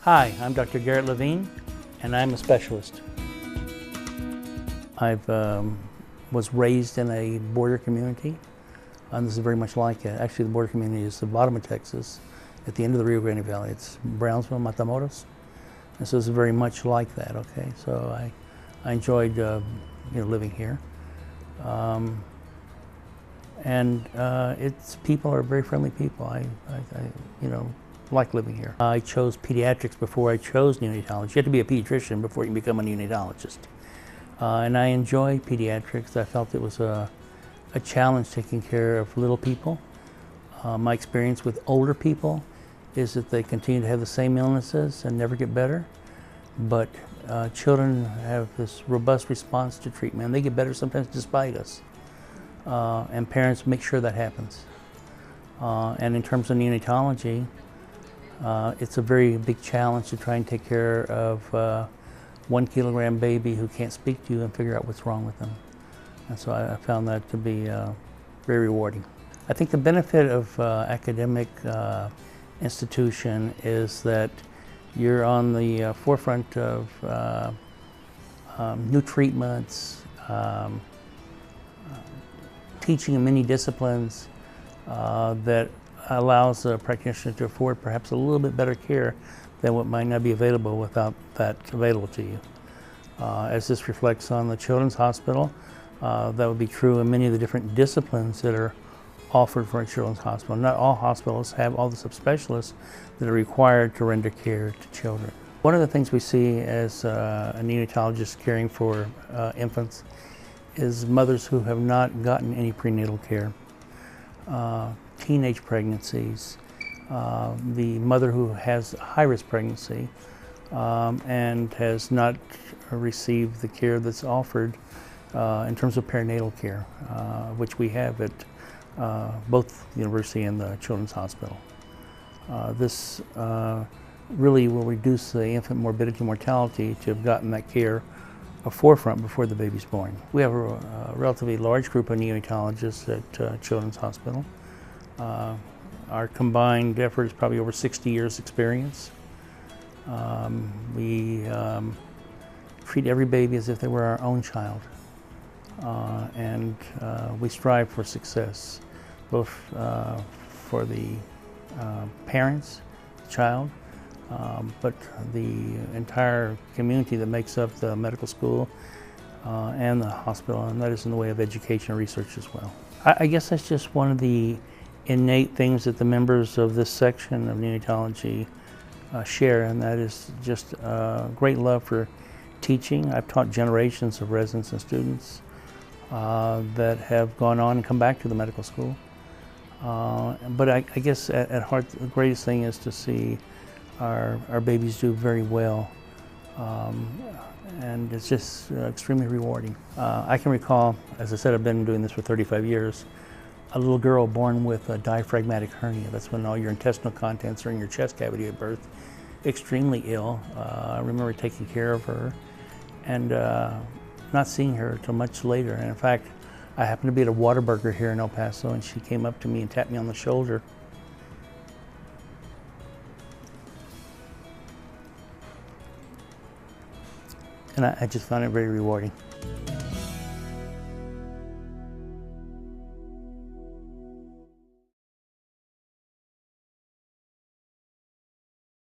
Hi, I'm Dr. Garret Levin, and I'm a specialist. I was raised in a border community, and this is very much like it. Actually, the border community is the bottom of Texas, at the end of the Rio Grande Valley. It's Brownsville, Matamoros, and so it's very much like that. Okay, so I enjoyed living here, it's people are very friendly people. I like living here. I chose pediatrics before I chose neonatology. You have to be a pediatrician before you can become a neonatologist. And I enjoy pediatrics. I felt it was a challenge taking care of little people. My experience with older people is that they continue to have the same illnesses and never get better. But children have this robust response to treatment. They get better sometimes despite us. And parents make sure that happens. And in terms of neonatology, it's a very big challenge to try and take care of 1 kilogram baby who can't speak to you and figure out what's wrong with them. And so I found that to be very rewarding. I think the benefit of academic institution is that you're on the forefront of new treatments, teaching in many disciplines that allows a practitioner to afford perhaps a little bit better care than what might not be available without that available to you. As this reflects on the Children's Hospital, that would be true in many of the different disciplines that are offered for a children's hospital. Not all hospitals have all the subspecialists that are required to render care to children. One of the things we see as a neonatologist caring for infants is mothers who have not gotten any prenatal care. Teenage pregnancies, the mother who has a high-risk pregnancy and has not received the care that's offered in terms of perinatal care, which we have at both the university and the Children's Hospital. This really will reduce the infant morbidity and mortality to have gotten that care forefront before the baby's born. We have a relatively large group of neonatologists at Children's Hospital. Our combined effort is probably over 60 years experience. We treat every baby as if they were our own child. And we strive for success, both for the parents, the child, but the entire community that makes up the medical school and the hospital, and that is in the way of education and research as well. I guess that's just one of the innate things that the members of this section of neonatology share, and that is just great love for teaching. I've taught generations of residents and students that have gone on and come back to the medical school. But I guess at heart the greatest thing is to see our babies do very well, and it's just extremely rewarding. I can recall, as I said, I've been doing this for 35 years, a little girl born with a diaphragmatic hernia. That's when all your intestinal contents are in your chest cavity at birth. Extremely ill. I remember taking care of her and not seeing her until much later. And in fact, I happened to be at a Whataburger here in El Paso, and she came up to me and tapped me on the shoulder. And I just found it very rewarding.